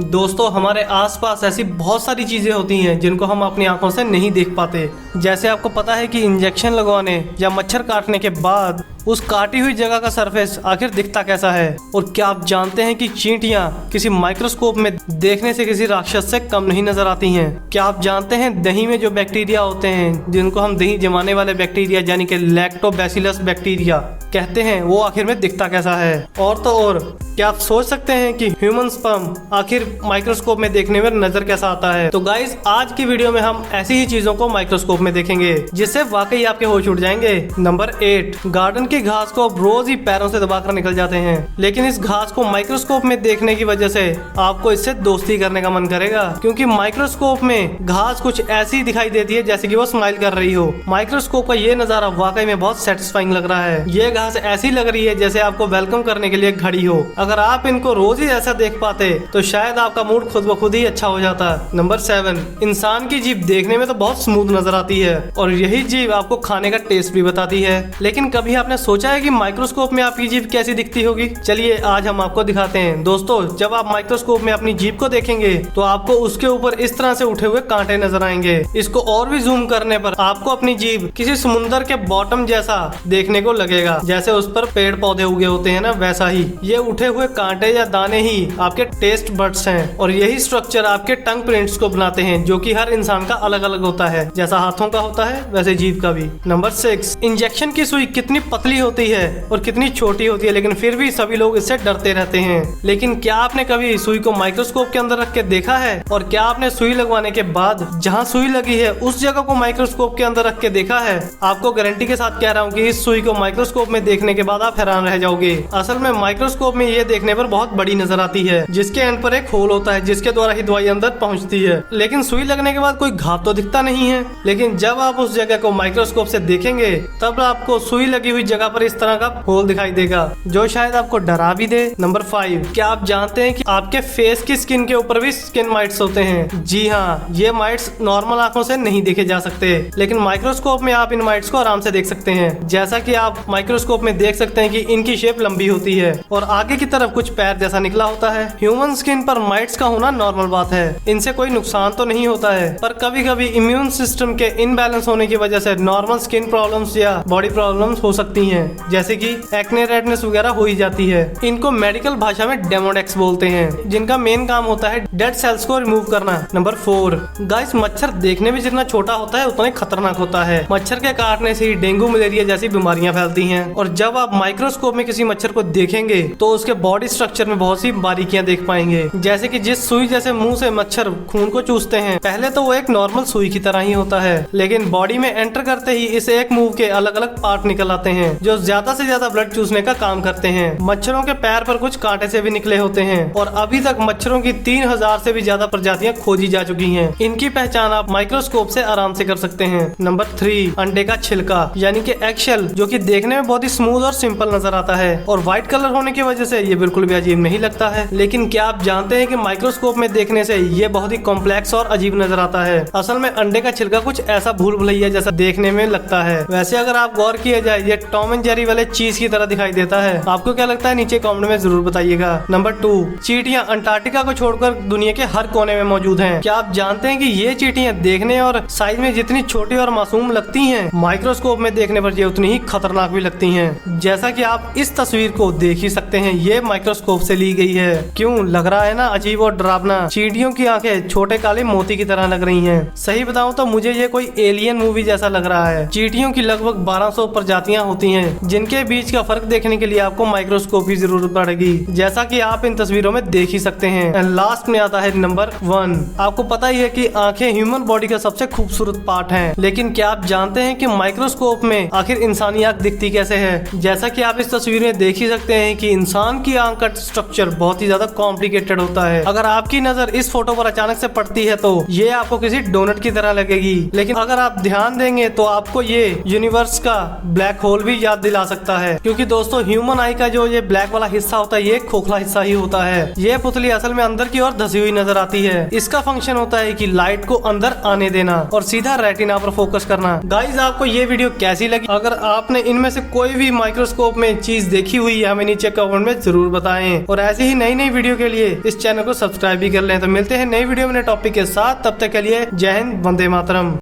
दोस्तों हमारे आसपास ऐसी बहुत सारी चीजें होती हैं जिनको हम अपनी आंखों से नहीं देख पाते। जैसे आपको पता है कि इंजेक्शन लगवाने या मच्छर काटने के बाद उस काटी हुई जगह का सरफेस आखिर दिखता कैसा है। और क्या आप जानते हैं कि चींटियां किसी माइक्रोस्कोप में देखने से किसी राक्षस से कम नहीं नजर आती हैं। क्या आप जानते हैं दही में जो बैक्टीरिया होते हैं जिनको हम दही जमाने वाले बैक्टीरिया यानी कि लैक्टोबैसिलस बैक्टीरिया कहते हैं, वो आखिर में दिखता कैसा है। और तो और क्या आप सोच सकते हैं कि ह्यूमन स्पर्म आखिर माइक्रोस्कोप में देखने में नजर कैसा आता है। तो गाइस आज की वीडियो में हम ऐसी ही चीजों को माइक्रोस्कोप में देखेंगे जिससे वाकई आपके होश उड़ जाएंगे। नंबर 8, गार्डन की घास को अब रोज ही पैरों से दबाकर निकल जाते हैं, लेकिन इस घास को माइक्रोस्कोप में देखने की वजह से आपको इससे दोस्ती करने का मन करेगा, क्योंकि माइक्रोस्कोप में घास कुछ ऐसी दिखाई देती है जैसे कि वो स्माइल कर रही हो। माइक्रोस्कोप का ये नजारा वाकई में बहुत सेटिस्फाइंग लग रहा है। ये घास ऐसी लग रही है जैसे आपको वेलकम करने के लिए घड़ी हो। अगर आप इनको रोज ही ऐसा देख पाते तो शायद आपका मूड खुद ब खुद ही अच्छा हो जाता। नंबर 7, इंसान की जीभ देखने में तो बहुत स्मूथ नजर आती है और यही जीभ आपको खाने का टेस्ट भी बताती है, लेकिन कभी आपने सोचा है कि माइक्रोस्कोप में आपकी जीभ कैसी दिखती होगी? चलिए आज हम आपको दिखाते हैं। दोस्तों जब आप माइक्रोस्कोप में अपनी जीभ को देखेंगे तो आपको उसके ऊपर इस तरह से उठे हुए कांटे नजर आएंगे। इसको और भी जूम करने पर आपको अपनी जीभ किसी समुद्र के बॉटम जैसा देखने को लगेगा, जैसे उस पर पेड़ पौधे उगे होते हैं ना, वैसा ही। ये उठे हुए कांटे या दाने ही आपके टेस्ट बड्स हैं और यही स्ट्रक्चर आपके टंग प्रिंट्स को बनाते हैं, जो कि हर इंसान का अलग अलग होता है। जैसा हाथों का होता है वैसे जीभ का भी। नंबर 6, इंजेक्शन की सुई कितनी पतली होती है और कितनी छोटी होती है, लेकिन फिर भी सभी लोग इससे डरते रहते हैं। लेकिन क्या आपने कभी सुई को माइक्रोस्कोप के अंदर रख के देखा है? और क्या आपने सुई लगवाने के बाद जहाँ सुई लगी है उस जगह को माइक्रोस्कोप के अंदर रख के देखा है? आपको गारंटी के साथ कह रहा हूँ कि इस सुई को माइक्रोस्कोप में देखने के बाद आप हैरान रह जाओगे। असल में माइक्रोस्कोप में ये देखने पर बहुत बड़ी नजर आती है, जिसके एंड पर एक होल होता है जिसके द्वारा ही दवाई अंदर पहुंचती है। लेकिन सुई लगने के बाद कोई घाव तो दिखता नहीं है, लेकिन जब आप उस जगह को माइक्रोस्कोप से देखेंगे तब आपको सुई लगी हुई जगह पर इस तरह का होल दिखाई देगा जो शायद आपको डरा भी दे। नंबर 5, क्या आप जानते हैं कि आपके फेस की स्किन के ऊपर भी स्किन माइट्स होते हैं? जी हाँ, ये माइट्स नॉर्मल आंखों से नहीं देखे जा सकते, लेकिन माइक्रोस्कोप में आप इन माइट्स को आराम से देख सकते हैं। जैसा कि आप माइक्रोस्कोप में देख सकते हैं कि इनकी शेप लंबी होती है और आगे की तरफ कुछ पैर जैसा निकला होता है। ह्यूमन स्किन पर माइट्स का होना नॉर्मल बात है, इनसे कोई नुकसान तो नहीं होता है, पर कभी कभी इम्यून सिस्टम के इनबैलेंस होने की वजह से नॉर्मल स्किन प्रॉब्लम्स या बॉडी प्रॉब्लम्स हो सकती हैं, जैसे कि एक्ने, रेडनेस वगैरह हो ही जाती है। इनको मेडिकल भाषा में डेमोडेक्स बोलते हैं, जिनका मेन काम होता है डेड सेल्स को रिमूव करना। नंबर 4, गाइस मच्छर देखने में जितना छोटा होता है उतना ही खतरनाक होता है। मच्छर के काटने से ही डेंगू, मलेरिया जैसी बीमारियां फैलती हैं और जब आप माइक्रोस्कोप में किसी मच्छर को देखेंगे तो उसके बॉडी स्ट्रक्चर में बहुत सी बारीकियां देख पाएंगे, जैसे कि जिस सुई जैसे मुंह से मच्छर खून को चूसते हैं, पहले तो वो एक नॉर्मल सुई की तरह ही होता है, लेकिन बॉडी में एंटर करते ही इस एक मुंह के अलग अलग पार्ट निकल आते हैं जो ज्यादा से ज्यादा ब्लड चूसने का काम करते हैं। मच्छरों के पैर पर कुछ कांटे से भी निकले होते हैं और अभी तक मच्छरों की 3000 से भी ज्यादा प्रजातियां खोजी जा चुकी हैं। इनकी पहचान आप माइक्रोस्कोप से आराम से कर सकते हैं। नंबर 3, अंडे का छिलका यानी कि एगशेल, जो कि देखने में बहुत ही स्मूथ और सिंपल नजर आता है और व्हाइट कलर होने की वजह से ये बिल्कुल भी अजीब नहीं लगता है। लेकिन क्या आप जानते हैं कि माइक्रोस्कोप में देखने से ये बहुत ही कॉम्प्लेक्स और अजीब नजर आता है। असल में अंडे का छिलका कुछ ऐसा भूल भुलैया जैसा देखने में लगता है। वैसे अगर आप गौर किया जाए ये टॉम एंड जेरी वाले चीज की तरह दिखाई देता है। आपको क्या लगता है नीचे कमेंट में जरूर बताइएगा। नंबर 2, चींटियां अंटार्कटिका को छोड़कर दुनिया के हर कोने में मौजूद हैं। क्या आप जानते हैं कि ये चींटियां देखने और साइज में जितनी छोटी और मासूम लगती हैं, माइक्रोस्कोप में देखने पर ये उतनी ही खतरनाक भी लगती हैं। जैसा कि आप इस तस्वीर को देख ही सकते हैं, ये माइक्रोस्कोप से ली गई है। क्यों लग रहा है ना अजीब और डरावना? चींटियों की आंखें छोटे काले मोती की तरह लग रही हैं। सही बताऊं तो मुझे ये कोई एलियन मूवी जैसा लग रहा है। चींटियों की लगभग 1200 प्रजातियां होती हैं, जिनके बीच का फर्क देखने के लिए आपको माइक्रोस्कोप की जरूरत पड़ेगी, जैसा कि आप इन तस्वीरों में देख ही सकते हैं। लास्ट में आता है नंबर 1। आपको पता ही है कि आंखें ह्यूमन बॉडी का सबसे खूबसूरत पार्ट हैं, लेकिन क्या आप जानते हैं कि माइक्रोस्कोप में आखिर इंसानी आंख दिखती कैसे है? जैसा कि आप इस तस्वीर में देख ही सकते हैं कि इंसान की आंख का स्ट्रक्चर बहुत ही ज्यादा कॉम्प्लिकेटेड होता है। अगर आपकी नजर इस फोटो पर अचानक से पड़ती है तो ये आपको किसी डोनट की तरह लगेगी, लेकिन अगर आप ध्यान देंगे तो आपको ये यूनिवर्स का ब्लैक होल भी याद दिला सकता है, क्योंकि दोस्तों ह्यूमन आई का जो ये ब्लैक वाला हिस्सा होता है ये खोखला हिस्सा ही होता है। ये पुतली असल में अंदर की ओर धसी हुई नजर आती है। इसका फंक्शन होता है कि लाइट को अंदर आने देना और सीधा रेटिना पर फोकस करना। गाइज आपको ये वीडियो कैसी लगी? अगर आपने इनमें से कोई भी माइक्रोस्कोप में चीज देखी हुई है हमें नीचे कमेंट में जरूर बताएं, और ऐसी ही नई नई वीडियो के लिए इस चैनल को सब्सक्राइब भी कर लें। तो मिलते हैं नई वीडियो में नए टॉपिक के साथ, तब तक के लिए जय हिंद, वंदे मातरम।